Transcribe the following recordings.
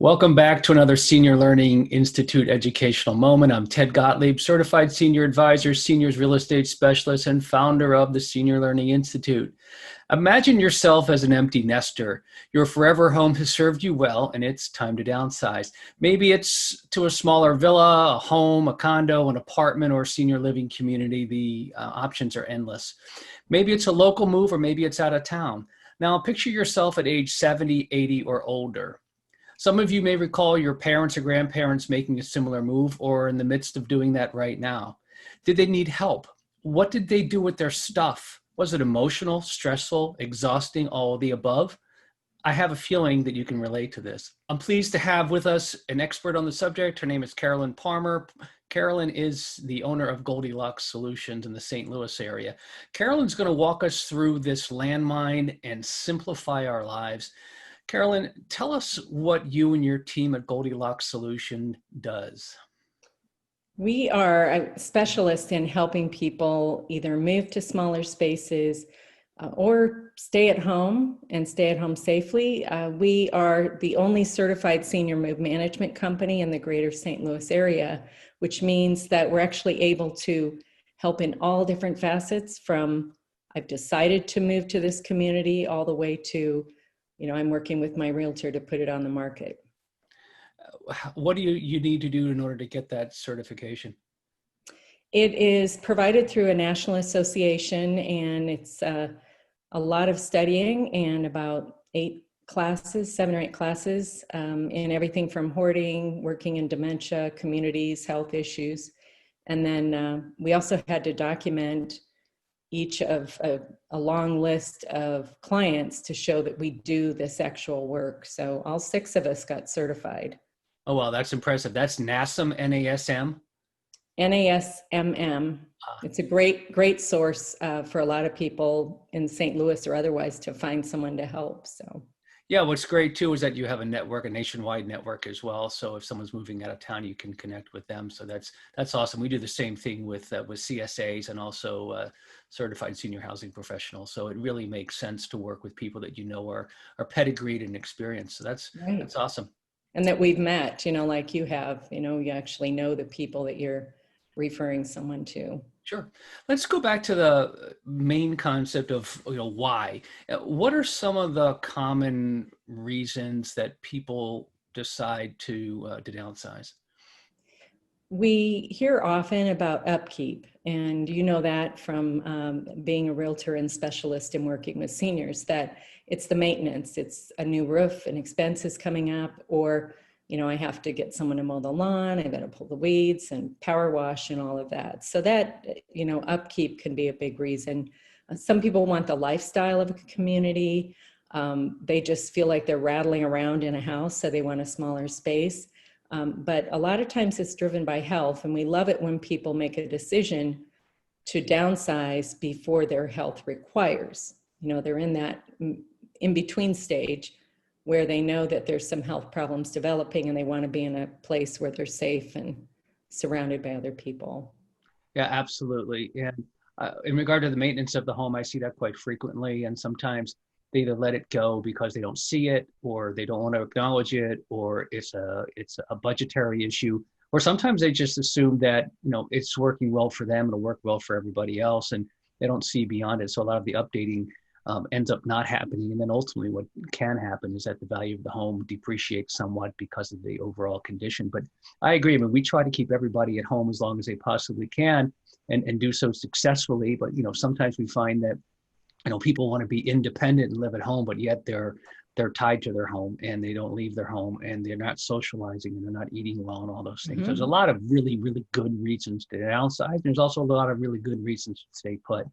Welcome back to another Senior Learning Institute educational moment. I'm Ted Gottlieb, Certified Senior Advisor, Seniors Real Estate Specialist, and founder of the Senior Learning Institute. Imagine yourself as an empty nester. Your forever home has served you well, and it's time to downsize. Maybe it's to a smaller villa, a home, a condo, an apartment, or senior living community. The options are endless. Maybe it's a local move, or maybe it's out of town. Now, picture yourself at age 70, 80, or older. Some of you may recall your parents or grandparents making a similar move or in the midst of doing that right now. Did they need help? What did they do with their stuff? Was it emotional, stressful, exhausting, all of the above? I have a feeling that you can relate to this. I'm pleased to have with us an expert on the subject. Her name is Carolyn Parmer. Carolyn is the owner of Goldilocks Solutions in the St. Louis area. Carolyn's going to walk us through this landmine and simplify our lives. Carolyn, tell us what you and your team at Goldilocks Solution does. We are a specialist in helping people either move to smaller spaces or stay at home and stay at home safely. We are the only certified senior move management company in the greater St. Louis area, which means that we're actually able to help in all different facets from I've decided to move to this community all the way to I'm working with my realtor to put it on the market. What do you need to do in order to get that certification? It is provided through a national association, and it's a lot of studying and about 7 or 8 classes in everything from hoarding, working in dementia, communities, health issues. And then we also had to document each of a long list of clients to show that we do this actual work. So all 6 of us got certified. Oh, wow, that's impressive. That's NASMM, N-A-S-M? NASMM. It's a great source for a lot of people in St. Louis or otherwise to find someone to help. So. Yeah, what's great too is that you have a network, a nationwide network as well. So if someone's moving out of town, you can connect with them. So that's awesome. We do the same thing with CSAs and also certified senior housing professionals. So it really makes sense to work with people that are pedigreed and experienced. So that's awesome. And that we've met, like you have, you actually know the people that you're referring someone to. Sure. Let's go back to the main concept of why. What are some of the common reasons that people decide to downsize? We hear often about upkeep, and you know that from being a realtor and specialist in working with seniors, that it's the maintenance. It's a new roof, an expense is coming up, or I have to get someone to mow the lawn, I got to pull the weeds and power wash and all of that. So that, upkeep can be a big reason. Some people want the lifestyle of a community. They just feel like they're rattling around in a house, so they want a smaller space. But a lot of times it's driven by health, and we love it when people make a decision to downsize before their health requires. They're in that in-between stage where they know that there's some health problems developing and they want to be in a place where they're safe and surrounded by other people. Yeah, absolutely. And in regard to the maintenance of the home, I see that quite frequently. And sometimes they either let it go because they don't see it, or they don't want to acknowledge it, or it's a budgetary issue, or sometimes they just assume that it's working well for them, it'll work well for everybody else, and they don't see beyond it. So a lot of the updating ends up not happening. And then ultimately what can happen is that the value of the home depreciates somewhat because of the overall condition. But I agree. I mean, we try to keep everybody at home as long as they possibly can and do so successfully. But, sometimes we find that, people want to be independent and live at home, but yet they're tied to their home and they don't leave their home and they're not socializing and they're not eating well and all those things. Mm-hmm. There's a lot of really, really good reasons to downsize. There's also a lot of really good reasons to stay put.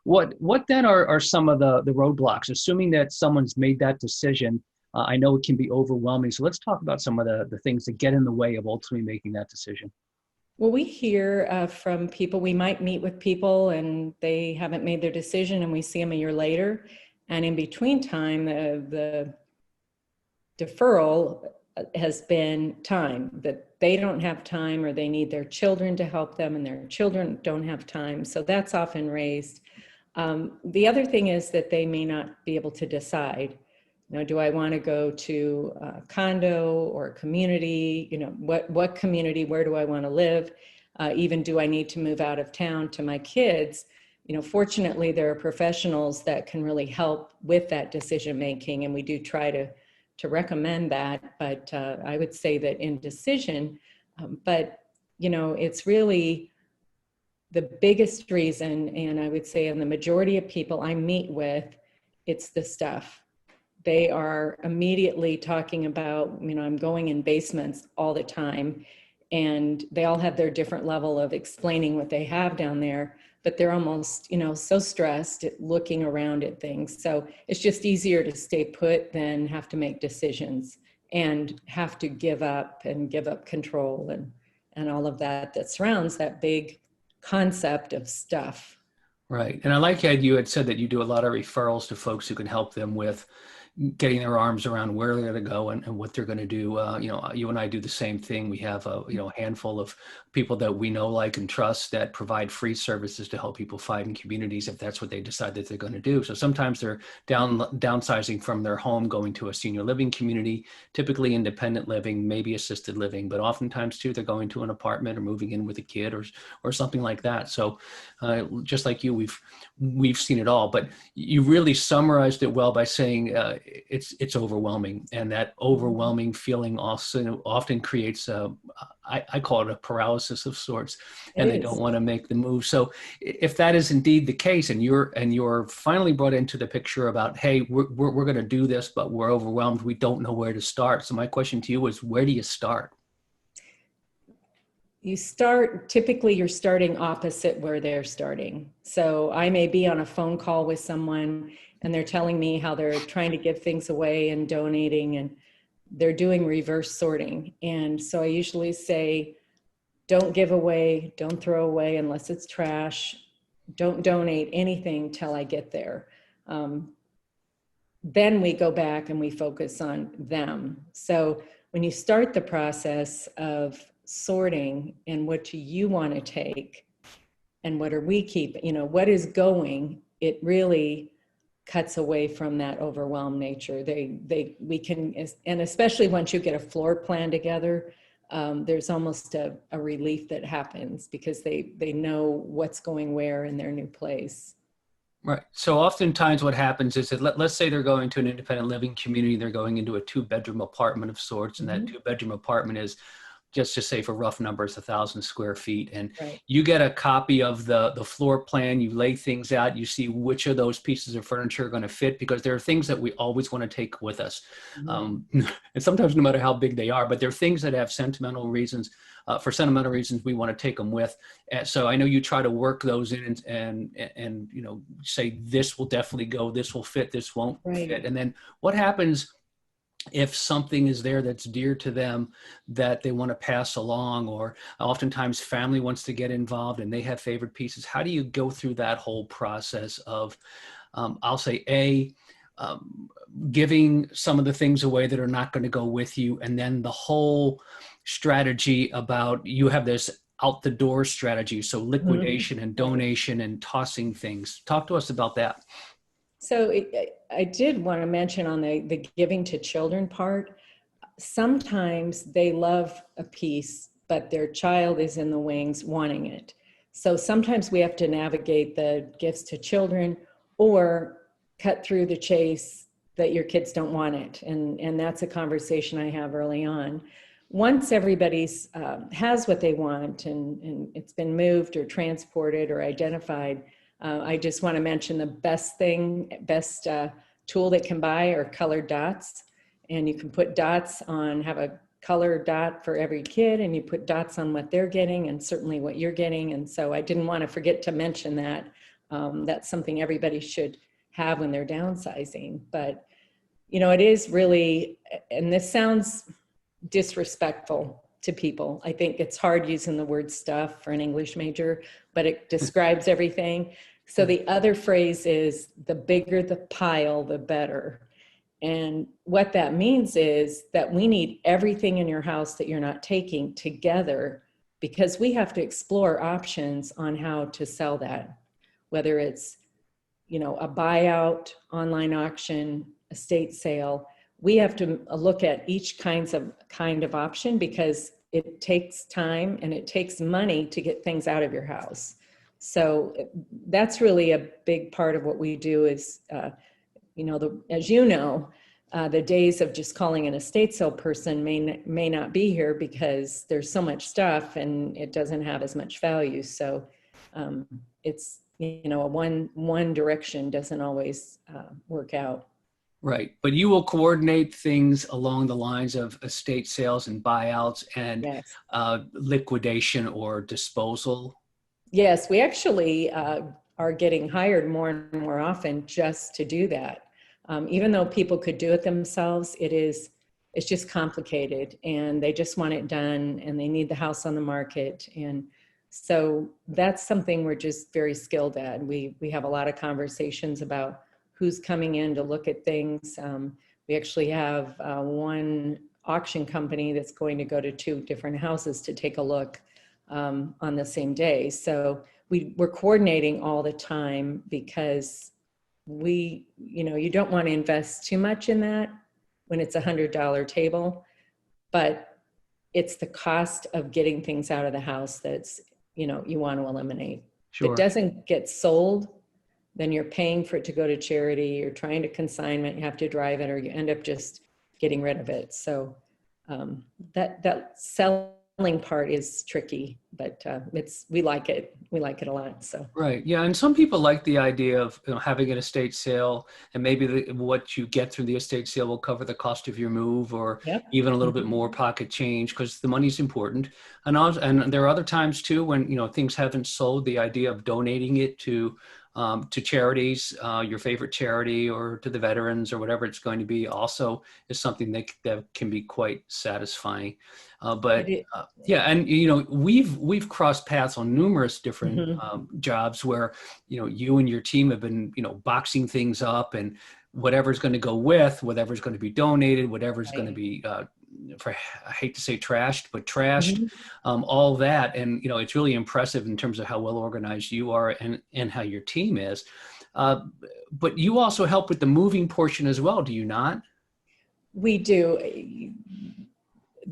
What then are some of the roadblocks, assuming that someone's made that decision? I know it can be overwhelming. So let's talk about some of the things that get in the way of ultimately making that decision. Well, we hear from people, we might meet with people and they haven't made their decision and we see them a year later. And in between time, the deferral has been time, that they don't have time or they need their children to help them and their children don't have time. So that's often raised. The other thing is that they may not be able to decide Do I want to go to a condo or a community? What community, where do I want to live? Even do I need to move out of town to my kids? Fortunately, there are professionals that can really help with that decision making, and we do try to recommend that. But I would say that indecision, but it's really the biggest reason, and I would say in the majority of people I meet with, it's the stuff. They are immediately talking about, I'm going in basements all the time, and they all have their different level of explaining what they have down there, but they're almost, so stressed at looking around at things. So it's just easier to stay put than have to make decisions and have to give up control and all of that surrounds that big concept of stuff. Right. And I like how you had said that you do a lot of referrals to folks who can help them with getting their arms around where they're going to go and what they're going to do. You and I do the same thing. We have a handful of people that we know, like, and trust that provide free services to help people find communities if that's what they decide that they're going to do. So sometimes they're downsizing from their home, going to a senior living community, typically independent living, maybe assisted living, but oftentimes too, they're going to an apartment or moving in with a kid or something like that. So just like you, we've seen it all, but you really summarized it well by saying it's overwhelming, and that overwhelming feeling also often creates I call it a paralysis of sorts, and they don't want to make the move. So if that is indeed the case, and you're finally brought into the picture about, hey, we're going to do this, but we're overwhelmed, we don't know where to start. So my question to you is, where do you start? Typically you're starting opposite where they're starting. So I may be on a phone call with someone and they're telling me how they're trying to give things away and donating, and they're doing reverse sorting. And so I usually say, don't give away, don't throw away unless it's trash, don't donate anything till I get there. Then we go back and we focus on them. So when you start the process of sorting and what do you want to take and what are we keeping, what is going, it really cuts away from that overwhelmed nature. We can, and especially once you get a floor plan together, there's almost a relief that happens because they know what's going where in their new place. Right. So oftentimes what happens is that let's say they're going to an independent living community, they're going into a 2-bedroom apartment of sorts, and that 2-bedroom apartment is, just to say for rough numbers, 1,000 square feet. And you get a copy of the floor plan, you lay things out, you see which of those pieces of furniture are going to fit, because there are things that we always want to take with us. And sometimes no matter how big they are, but there are things that have sentimental reasons. For sentimental reasons, we want to take them with. So I know you try to work those in and say, this will definitely go, this will fit, this won't fit. And then what happens if something is there that's dear to them that they want to pass along, or oftentimes family wants to get involved and they have favorite pieces? How do you go through that whole process of, I'll say, giving some of the things away that are not going to go with you, and then the whole strategy about, you have this out the door strategy, so liquidation and donation and tossing things. Talk to us about that. So I did want to mention on the giving to children part, sometimes they love a piece, but their child is in the wings wanting it. So sometimes we have to navigate the gifts to children or cut through the chase that your kids don't want it. And that's a conversation I have early on. Once everybody's has what they want and it's been moved or transported or identified, I just want to mention the best tool they can buy are colored dots. And you can put dots on, have a color dot for every kid, and you put dots on what they're getting and certainly what you're getting. And so I didn't want to forget to mention that. That's something everybody should have when they're downsizing. But, it is really, and this sounds disrespectful to people. I think it's hard using the word stuff for an English major, but it describes everything. So the other phrase is, the bigger the pile, the better. And what that means is that we need everything in your house that you're not taking together, because we have to explore options on how to sell that, whether it's, a buyout, online auction, estate sale, we have to look at each kind of option, because it takes time and it takes money to get things out of your house. So that's really a big part of what we do is, as you know, the days of just calling an estate sale person may not be here, because there's so much stuff and it doesn't have as much value. So it's, a one direction doesn't always work out. Right. But you will coordinate things along the lines of estate sales and buyouts and Yes. liquidation or disposal. Yes, we actually are getting hired more and more often just to do that. Even though people could do it themselves, it's just complicated, and they just want it done, and they need the house on the market. And so that's something we're just very skilled at. We have a lot of conversations about who's coming in to look at things. We actually have one auction company that's going to go to 2 different houses to take a look on the same day. So we're coordinating all the time, because you don't want to invest too much in that when it's $100 table, but it's the cost of getting things out of the house that's, you want to eliminate. If it Sure. doesn't get sold, then you're paying for it to go to charity, you're trying to consignment, you have to drive it, or you end up just getting rid of it. So that selling part is tricky, but we like it. We like it a lot. So Right. Yeah. And some people like the idea of having an estate sale, and maybe what you get through the estate sale will cover the cost of your move, or yep. even a little bit more pocket change, because the money's important. And there are other times too when things haven't sold. The idea of donating it to charities, your favorite charity, or to the veterans, or whatever it's going to be, also is something that can be quite satisfying. Yeah, and we've crossed paths on numerous different jobs where you and your team have been boxing things up, and whatever's going to go with, whatever's going to be donated, whatever's going to be I hate to say trashed, but trashed, all that. And it's really impressive in terms of how well organized you are, and how your team is. But you also help with the moving portion as well, do you not? We do.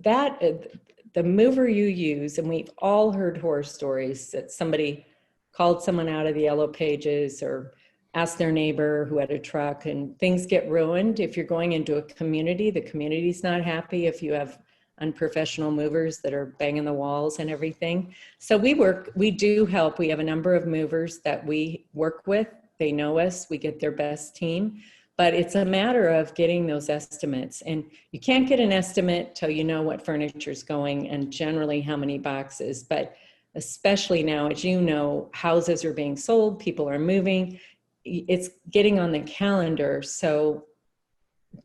The mover you use, and we've all heard horror stories that somebody called someone out of the yellow pages, or asked their neighbor who had a truck, and things get ruined. If you're going into a community, the community's not happy if you have unprofessional movers that are banging the walls and everything. So we do help. We have a number of movers that we work with. They know us, we get their best team. But it's a matter of getting those estimates. And you can't get an estimate till you know what furniture is going, and generally how many boxes. But especially now, as you know, houses are being sold, people are moving. It's getting on the calendar. So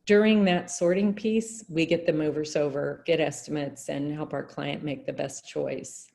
during that sorting piece, we get the movers over, get estimates, and help our client make the best choice.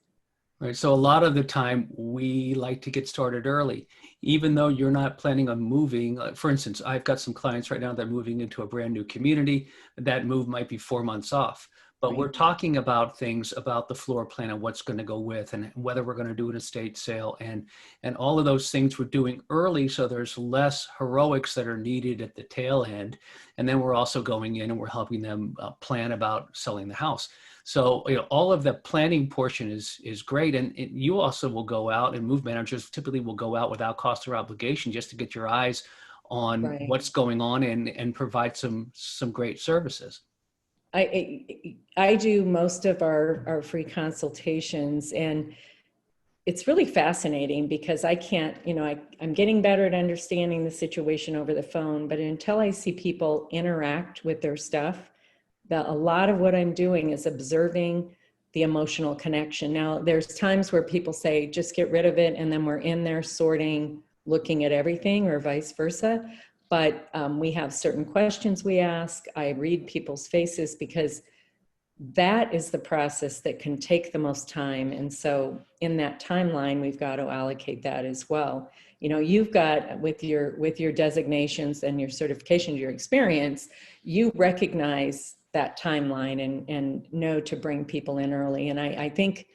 Right. So a lot of the time we like to get started early, even though you're not planning on moving. For instance, I've got some clients right now that are moving into a brand new community. That move might be 4 months off, but we're talking about things about the floor plan and what's going to go with, and whether we're going to do an estate sale, and all of those things we're doing early. So there's less heroics that are needed at the tail end. And then we're also going in and we're helping them plan about selling the house. So all of the planning portion is great. And you also will go out, and move managers typically will go out without cost or obligation, just to get your eyes on what's going on, and provide some great services. I do most of our free consultations, and it's really fascinating, because I can't, I'm getting better at understanding the situation over the phone, but until I see people interact with their stuff, a lot of what I'm doing is observing the emotional connection. Now, there's times where people say, just get rid of it, and then we're in there sorting, looking at everything, or vice versa. But we have certain questions we ask. I read people's faces, because that is the process that can take the most time. And so in that timeline, we've got to allocate that as well. You've got, with your designations and your certifications, your experience, you recognize that timeline, and know to bring people in early. And I think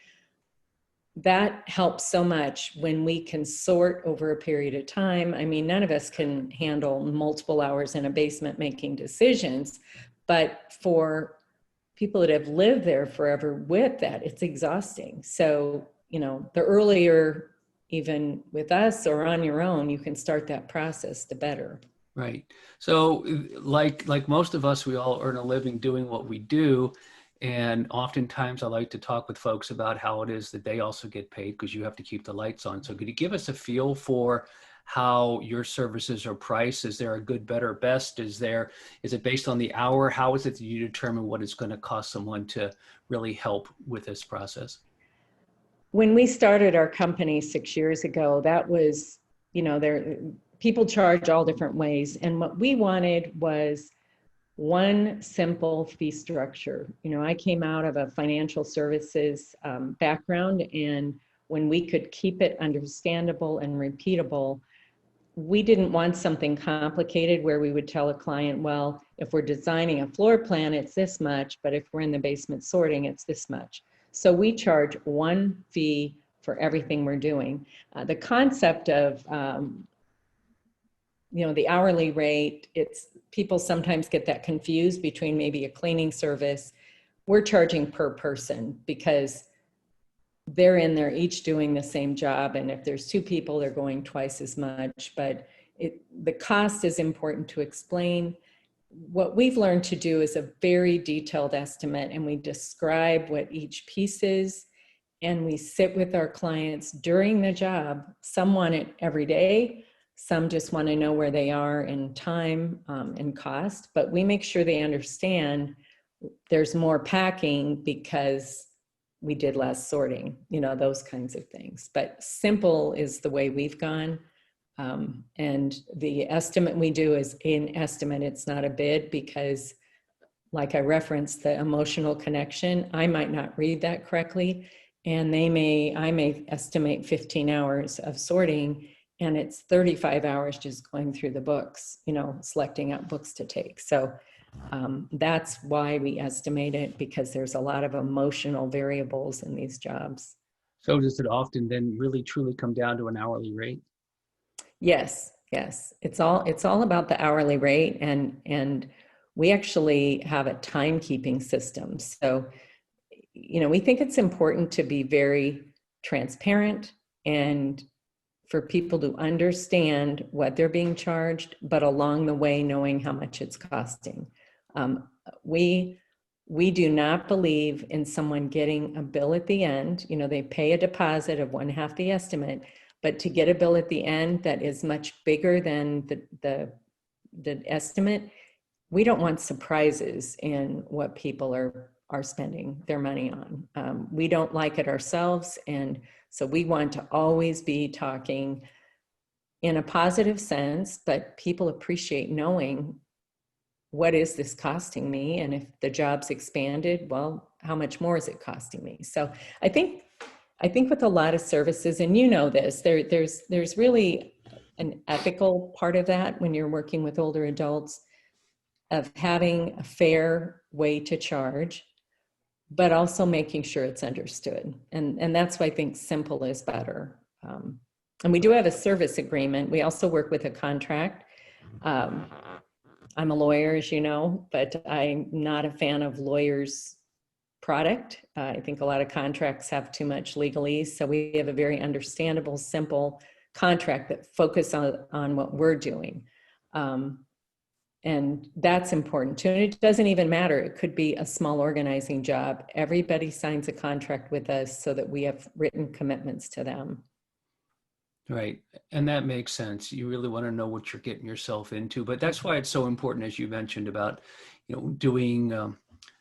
that helps so much when we can sort over a period of time. I mean, none of us can handle multiple hours in a basement making decisions, but for people that have lived there forever with that, it's exhausting. So, the earlier, even with us or on your own, you can start that process, the better. Right. So like most of us, we all earn a living doing what we do. And oftentimes I like to talk with folks about how it is that they also get paid because you have to keep the lights on. So could you give us a feel for how your services are priced? Is there a good, better, best? Is it based on the hour? How is it that you determine what it's going to cost someone to really help with this process? When we started our company 6 years ago, that was, there, people charge all different ways. And what we wanted was one simple fee structure. I came out of a financial services background, and when we could keep it understandable and repeatable, we didn't want something complicated where we would tell a client, well, if we're designing a floor plan, it's this much, but if we're in the basement sorting, it's this much. So we charge one fee for everything we're doing. The concept of the hourly rate, it's people sometimes get that confused between maybe a cleaning service. We're charging per person because they're in there each doing the same job. And if there's two people, they're going twice as much, but the cost is important to explain. What we've learned to do is a very detailed estimate, and we describe what each piece is, and we sit with our clients during the job. Some want it every day. Some just want to know where they are in time and cost, but we make sure they understand there's more packing because we did less sorting, those kinds of things. But simple is the way we've gone. And the estimate we do is an estimate. It's not a bid because, like I referenced, the emotional connection, I might not read that correctly. And I may estimate 15 hours of sorting, and it's 35 hours just going through the books, selecting out books to take. So that's why we estimate it, because there's a lot of emotional variables in these jobs. So does it often then really truly come down to an hourly rate? Yes, yes. It's all about the hourly rate, and we actually have a timekeeping system. So, we think it's important to be very transparent and for people to understand what they're being charged, but along the way, knowing how much it's costing. Um, we do not believe in someone getting a bill at the end. They pay a deposit of one half the estimate, but to get a bill at the end that is much bigger than the estimate, we don't want surprises in what people are spending their money on. We don't like it ourselves, and so we want to always be talking in a positive sense, but people appreciate knowing, what is this costing me? And if the job's expanded, well, how much more is it costing me? So I think with a lot of services, and this, there's really an ethical part of that when you're working with older adults, of having a fair way to charge, but also making sure it's understood. And that's why I think simple is better. And we do have a service agreement. We also work with a contract. I'm a lawyer, as you know, but I'm not a fan of lawyers' product. I think a lot of contracts have too much legalese. So we have a very understandable, simple contract that focus on what we're doing. And that's important too. And it doesn't even matter. It could be a small organizing job. Everybody signs a contract with us so that we have written commitments to them. Right. And that makes sense. You really want to know what you're getting yourself into. But that's why it's so important, as you mentioned, about, doing,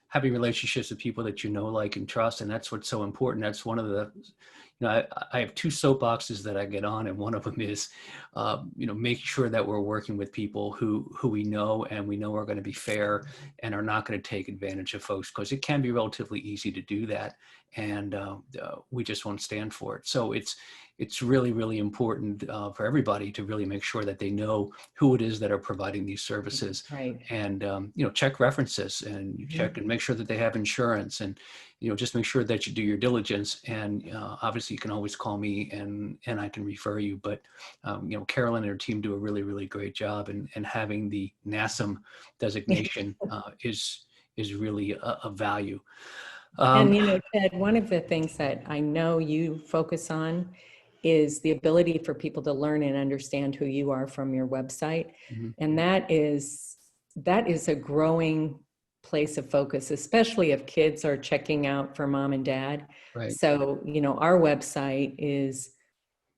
having relationships with people that like, and trust. And that's what's so important. That's one of the, I have two soapboxes that I get on, and one of them is, making sure that we're working with people who we know, and we know are going to be fair and are not going to take advantage of folks, because it can be relatively easy to do that, and we just won't stand for it. So it's it's really, really important for everybody to really make sure that they know who it is that are providing these services, Right. and check references, and you check and make sure that they have insurance, and just make sure that you do your diligence. And obviously, you can always call me, and I can refer you. But Carolyn and her team do a really, really great job, and having the NASMM designation is really a value. And Ted, one of the things that I know you focus on is the ability for people to learn and understand who you are from your website. Mhm. And that is a growing place of focus, especially if kids are checking out for mom and dad. Right. So, our website is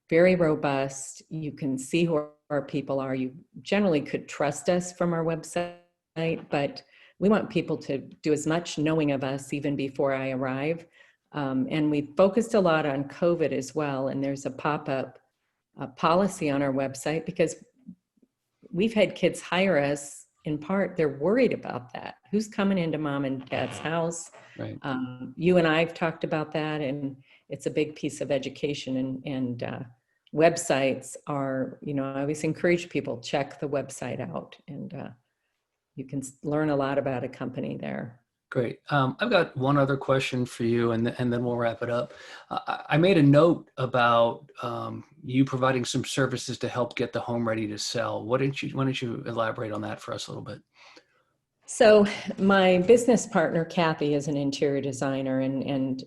very robust. You can see who our people are. You generally could trust us from our website, but we want people to do as much knowing of us even before I arrive. And we focused a lot on COVID as well. And there's a pop-up policy on our website because we've had kids hire us. In part, they're worried about that. Who's coming into mom and dad's house? Right. You and I have talked about that, and it's a big piece of education. And websites are, I always encourage people, check the website out, and you can learn a lot about a company there. Great. I've got one other question for you, and then we'll wrap it up. I made a note about you providing some services to help get the home ready to sell. Why don't you elaborate on that for us a little bit? So my business partner, Kathy, is an interior designer, and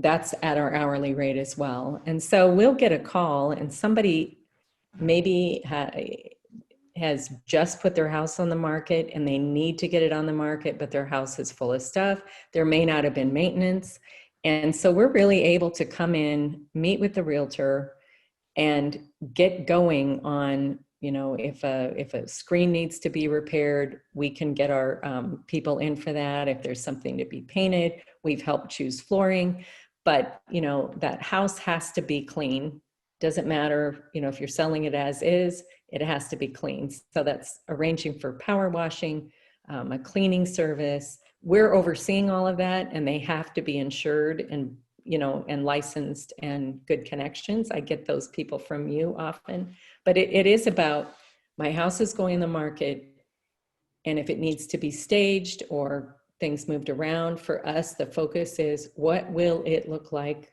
that's at our hourly rate as well. And so we'll get a call, and somebody maybe has just put their house on the market and they need to get it on the market, but their house is full of stuff. There may not have been maintenance. And so we're really able to come in, meet with the realtor, and get going on, if a screen needs to be repaired, we can get our people in for that. If there's something to be painted, we've helped choose flooring. But, that house has to be clean. Doesn't matter, if you're selling it as is, it has to be clean. So that's arranging for power washing, a cleaning service. We're overseeing all of that, and they have to be insured and, and licensed and good connections. I get those people from you often, but it is about, my house is going in the market, and if it needs to be staged or things moved around, for us, the focus is, what will it look like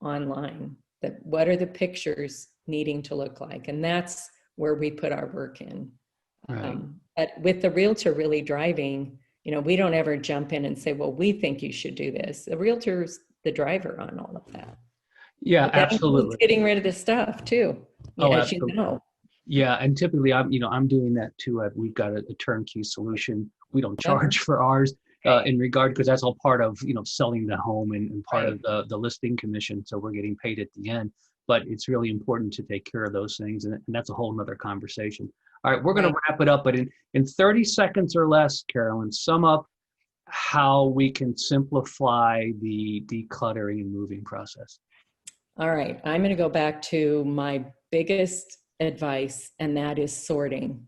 online? What are the pictures needing to look like? And that's where we put our work in. Right. But with the realtor really driving, we don't ever jump in and say, well, we think you should do this. The realtor's the driver on all of that. Yeah, But that absolutely. includes getting rid of the stuff too. Oh, as absolutely. you know. Yeah, and typically I'm doing that too. We've got a turnkey solution. We don't charge for ours in regard, because that's all part of selling the home and part Right. of the listing commission. So we're getting paid at the end. But it's really important to take care of those things, and that's a whole nother conversation. All right, we're going to wrap it up, but in 30 seconds or less, Carolyn, sum up how we can simplify the decluttering and moving process. All right, I'm going to go back to my biggest advice, and that is sorting.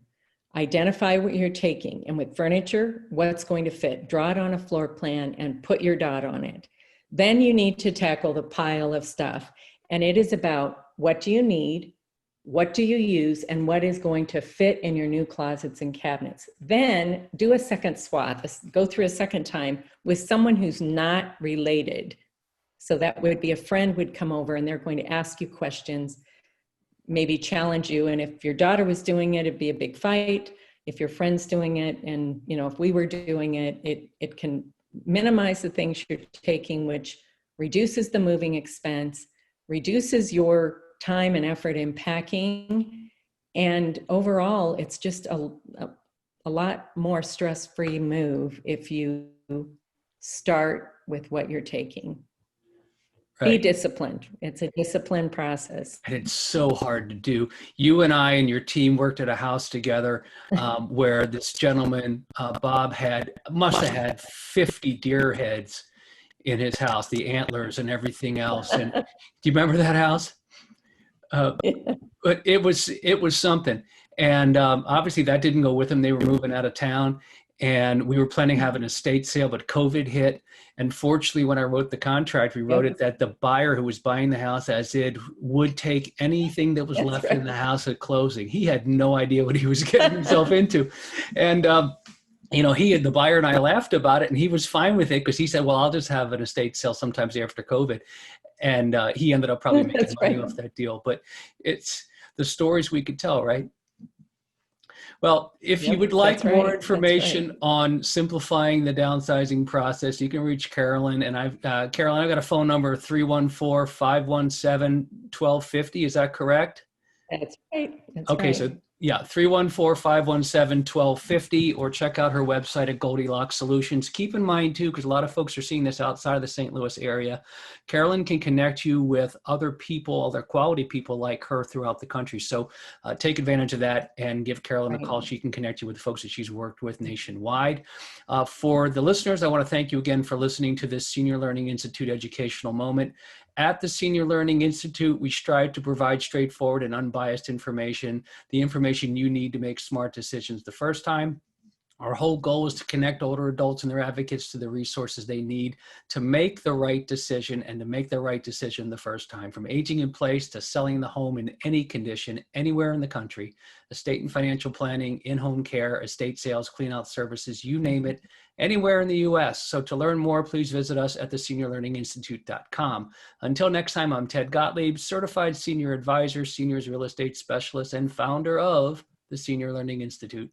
Identify what you're taking, and with furniture, what's going to fit. Draw it on a floor plan and put your dot on it. Then you need to tackle the pile of stuff. And it is about, what do you need? What do you use? And what is going to fit in your new closets and cabinets? Then do a second swath, go through a second time with someone who's not related. So that would be a friend would come over, and they're going to ask you questions, maybe challenge you. And if your daughter was doing it, it'd be a big fight. If your friend's doing it, and if we were doing it, it can minimize the things you're taking, which reduces the moving expense, reduces your time and effort in packing, and overall, it's just a lot more stress-free move if you start with what you're taking. Be disciplined. It's a disciplined process. And it's so hard to do. You and I and your team worked at a house together where this gentleman, Bob, must have had 50 deer heads in his house, the antlers and everything else. And do you remember that house? But it was something. And obviously that didn't go with him. They were moving out of town. and we were planning to have an estate sale, but COVID hit. And fortunately, when I wrote the contract, we wrote Yep. it that the buyer who was buying the house as it would take anything that was That's left in right. the house at closing. He had no idea what he was getting himself into. And, the buyer and I laughed about it, and he was fine with it because he said, well, I'll just have an estate sale sometimes after COVID. And he ended up probably making That's money right. off that deal. But it's the stories we could tell, right? Well, if you would Yep, like that's more right. That's right. information on simplifying the downsizing process, you can reach Carolyn. And Carolyn, I've got a phone number, 314-517-1250. Is that correct? That's right. That's Okay, right. so yeah, 314-517-1250, or check out her website at Goldilocks Solutions. Keep in mind too, because a lot of folks are seeing this outside of the St. Louis area, Carolyn can connect you with other people, other quality people like her throughout the country. So take advantage of that and give Carolyn a Right. call. She can connect you with folks that she's worked with nationwide. For the listeners, I want to thank you again for listening to this Senior Learning Institute educational moment. At the Senior Learning Institute, we strive to provide straightforward and unbiased information, the information you need to make smart decisions the first time. Our whole goal is to connect older adults and their advocates to the resources they need to make the right decision, and to make the right decision the first time. From aging in place to selling the home in any condition, anywhere in the country, estate and financial planning, in-home care, estate sales, clean-out services, you name it, anywhere in the U.S. So to learn more, please visit us at theseniorlearninginstitute.com. Until next time, I'm Ted Gottlieb, certified senior advisor, seniors real estate specialist, and founder of the Senior Learning Institute.